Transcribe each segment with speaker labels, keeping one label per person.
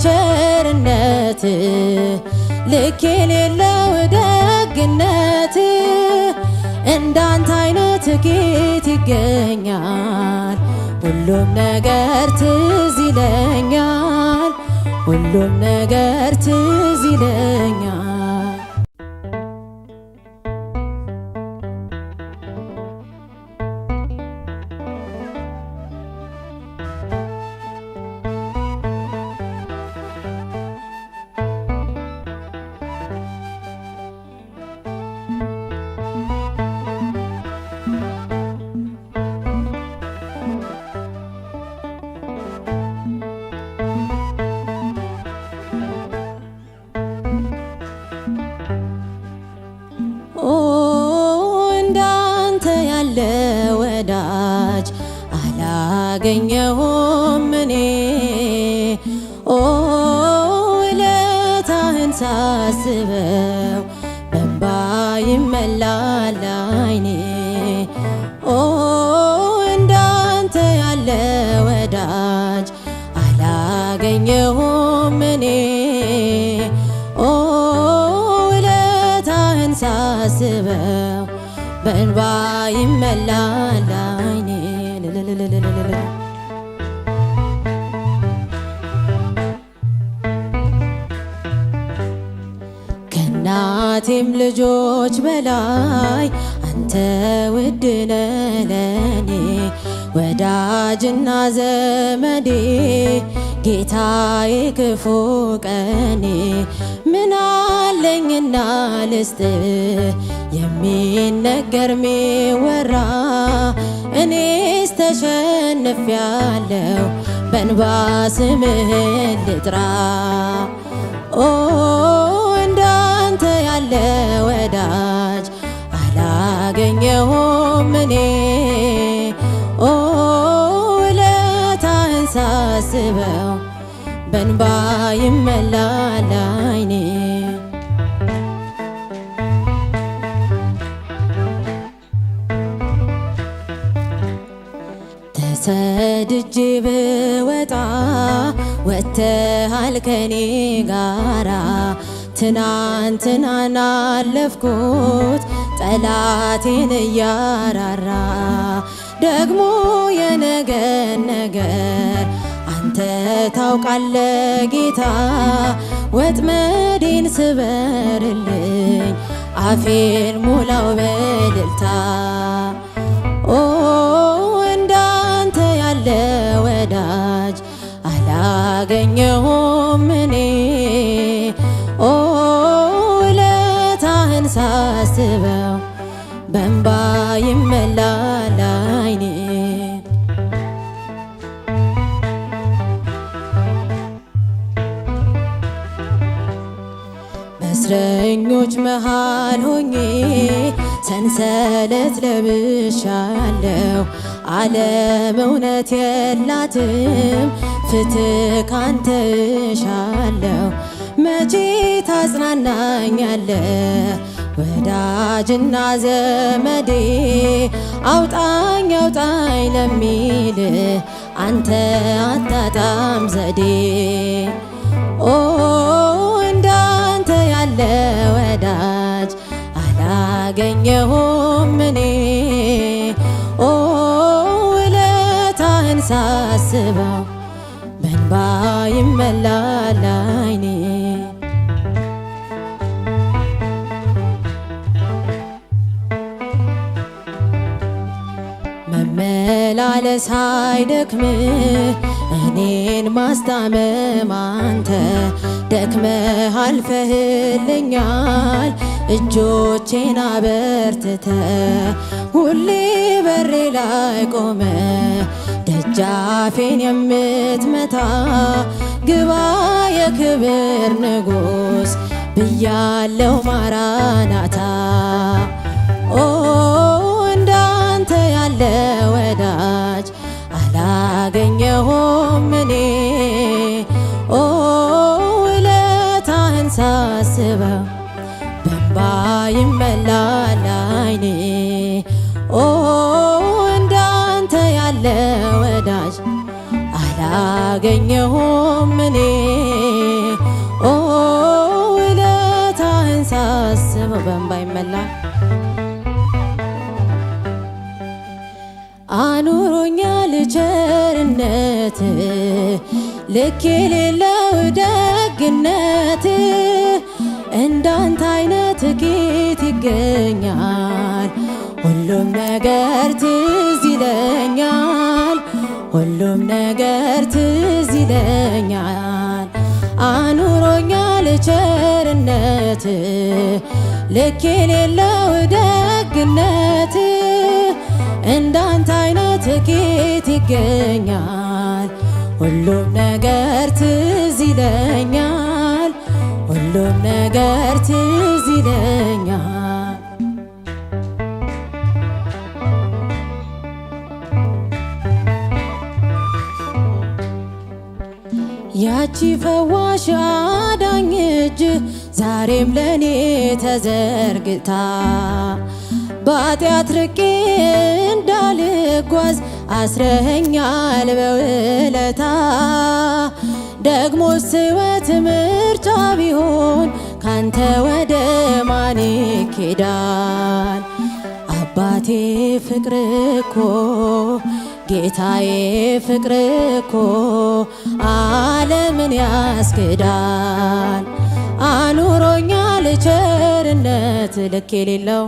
Speaker 1: ቸርነት ልክ የሌለው ደግነት እንዳንተ አይነት ጌት ይገኛል። ሁሉም ነገር ትዝ ይለኛል፣ ሁሉም ነገር ትዝ ይለኛል። እንዳንተ ያለ ወዳጅ አላገኘሁም እኔ። ውለታህን ሳስበው በእንባ ይመላል ዓይኔ። እንዳንተ ያለ ወዳጅ አላገኘሁም እኔ። ሳስበው በእንባ ይመላል ዓይኔ። ከእናቴም ልጆች በላይ አንተ ውድ ነህ ለኔ። ወዳጅና ዘመዴ ጌታዬ ክፉ ቀኔ። ምን አለኝና ልስጥ የሚነገር ሚወራ? እኔስ ተሸንፌያለሁ በእንባ ስምህን ልጥራ። እንዳንተ ያለ ወዳጅ አላገኘሁም እኔ። ውለታህን ሳስበው በእንባ ይመላል ዓይኔ። ተሰድጄ ብወጣ ወጥተሃል ከኔ ጋራ። ትናንትናን አለፍኩት ጠላቴን እያራራ። ደግሞ የነገን ነገር አንተ ታውቃለህ ጌታ። ወጥመዴን ስበርልኝ አፌን ሙላው በእልልታ። እንዳንተ ያለ ወዳጅ አላገኘሁም እኔ። ውለታህን ሳስበው በእንባ ይመላል ዓይኔ። በእስረኞች መሃል ሆኜ ሰንሰለት ለብሻለሁ። ዓለም እውነት የላትም ፍትህ ካንተ እሻለሁ። መቼ ታጽናናኛለህ ወዳጅና ዘመዴ? አውጣኝ አውጣኝ ለሚል አንተ አታጣም ዘዴ። እንዳንተ ያለ ወዳጅ አላገኘሁም እኔ። ውለታህን ሳስበው በእንባ ይመላል ዓይኔ። መመላለስ አይደክምህ እኔን ማስታመም አንተ። ደክመህ አልፈህልኛል እጆቼን አበርትተ። ሁሌ በሬ ላይ ቆመ ደጃፌን የምትመታ። ግባ የክብር ንጉሥ ብያለው ማራናታ። እንዳንተ ያለ ወዳጅ አላገኘሁም እኔ። ውለታህን ሳስበው በእንባ ይመላል ዓይኔ። እንዳንተ ያለ ወዳጅ አላገኘሁም እኔ። በእንባ ይመላል። አኑሮኛል ቸርነት ልክ የሌለው ደግነት እንዳንተ አይነት ጌት ይገኛል። ሁሉም ነገር ትዝ ይለኛል፣ ሁሉም ነገር ትዝ ይለኛል። አኑሮኛል ቸርነት ልክ የሌለው ደግነት እንዳንተ አይነት ጌት ይገኛል። ሁሉም ነገር ትዝ ይለኛል፣ ሁሉም ነገር ትዝ ይለኛል። ያቺ ፈዋሽ አዳኝ እጅ ዛሬም ለኔ ተዘርግታ በኃጢአት ርቄ እንዳልጓዝ አስረኸኛል በውለታ። ደግሞ ሕይወት ምርጫ ቢሆን ካንተ ወደ ማን ይኬዳል? አባቴ ፍቅር እኮ ጌታዬ ፍቅር እኮ ዓለምን ያስክዳል። አኑሮኛል ቸርነት ልክ የሌለው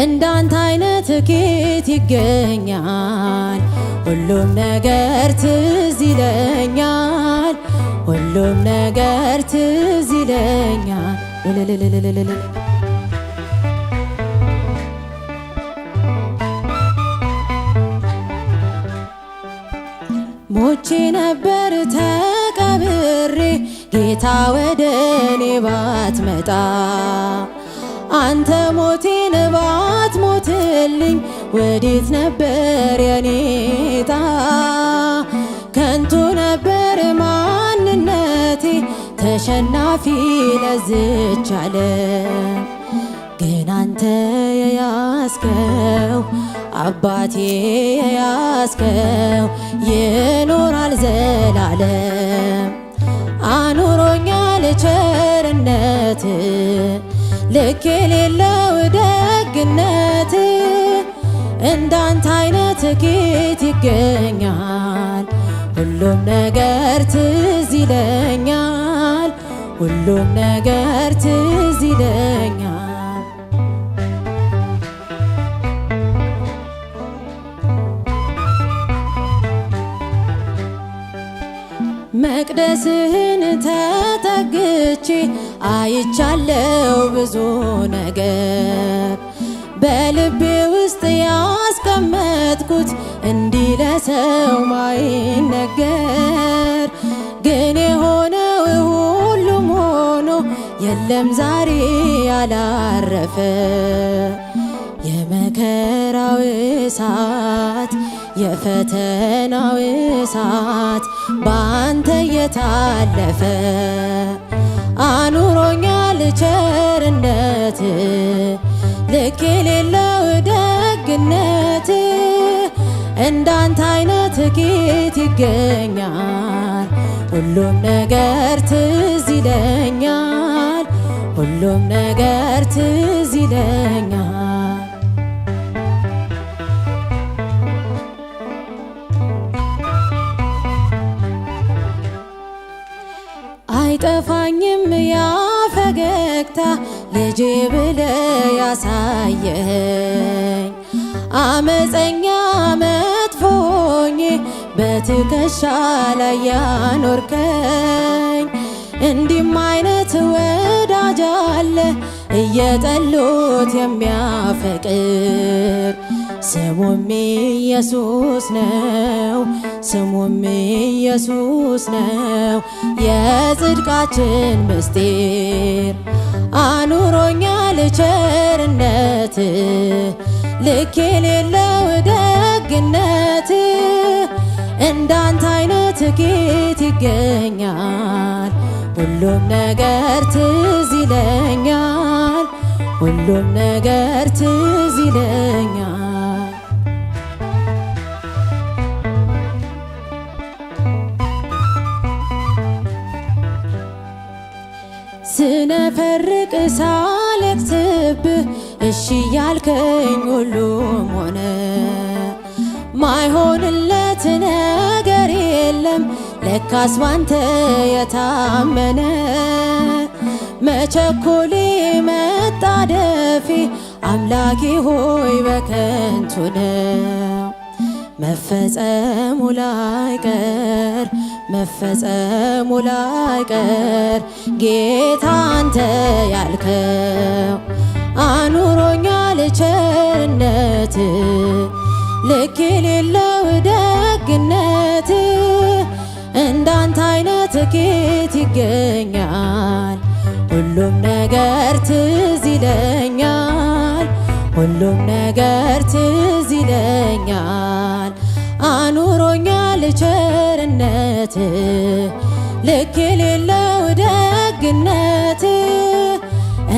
Speaker 1: እንዳንተ አይነት ጌት ይገኛል። ሁሉም ነገር ትዝ ይለኛል፣ ሁሉም ነገር ትዝ ይለኛል። ሞቼ ነበር ተቀብሬ ጌታ ወደ እኔ ባትመጣ፣ አንተ ሞቴን ባትሞትልኝ ወዴት ነበር የኔ ዕጣ? ከንቱ ነበር ማንነቴ ተሸናፊ ለዝች ዓለም፣ ግን አንተ የያዝከው አባቴ የያዝከው ይኖራል ዘላለም። አኑሮኛል ቸርነት ልክ የሌለው ደግነት እንዳንተ አይነት ጌት ይገኛል። ሁሉም ነገር ትዝ ይለኛል፣ ሁሉም ነገር ትዝ ይለኛል። መቅደስህን ተጠግቼ አይቻለው ብዙ ነገር፣ በልቤ ውስጥ ያስቀመጥኩት እንዲህ ለሰው ማይነገር። ግን የሆነው ሁሉም ሆኖ የለም ዛሬ ያላረፈ፣ የመከራው እሳት የፈተናው እሳት ባንተ የታለፈ። አኑሮኛል ቸርነት ልክ የሌለው ደግነት እንዳንተ አይነት ጌት ይገኛል። ሁሉም ነገር ትዝ ይለኛል፣ ሁሉም ነገር ትዝ ይለኛል። አይጠፋኝም ያ ፈገግታ ልጄ ብለ ያሳየኝ፣ አመፀኛ መጥፎኝ በትከሻ ላይ ያኖርከኝ። እንዲህም አይነት ወዳጅ አለ እየጠሉት የሚያፈቅር፣ ስሙም ኢየሱስ ነው፣ ስሙም ኢየሱስ ነው የጽድቃችን ምስጢር። አኑሮኛል ቸርነት ልክ የሌለው ደግነት እንዳንተ አይነት ጌት ይገኛል። ሁሉም ነገር ትዝ ይለኛል፣ ሁሉም ነገር ትዝ ይለኛል። ስነፈርቅ ሳለቅስብህ እሺ ያልከኝ ሁሉም ሆነ። ማይሆንለት ነገር የለም ለካስ ባንተ የታመነ። መቸኮሌ መጣደፌ አምላኬ ሆይ በከንቱ ነው። መፈጸሙ ላይቀር መፈጸሙ ላይቀር ጌታ አንተ ያልከው አኑሮኛል ቸርነት ልክ የሌለው ደግነት። እንዳንተ አይነት ኬት ይገኛል? ሁሉም ነገር ትዝ ይለኛል ሁሉም ነገር ትዝ ይለኛል። አኑሮኛል ቸርነት ልክ የሌለው ደግነት።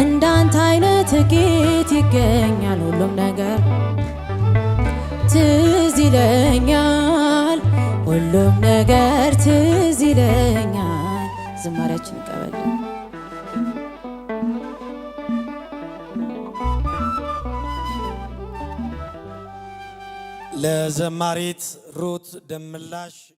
Speaker 1: እንዳንተ አይነት ጌት ይገኛል? ሁሉም ነገር ትዝ ይለኛል ሁሉም ነገር ትዝ ይለኛል። ዝማሬያችን እንቀበል።
Speaker 2: ለዘማሪት ሩት ደምላሽ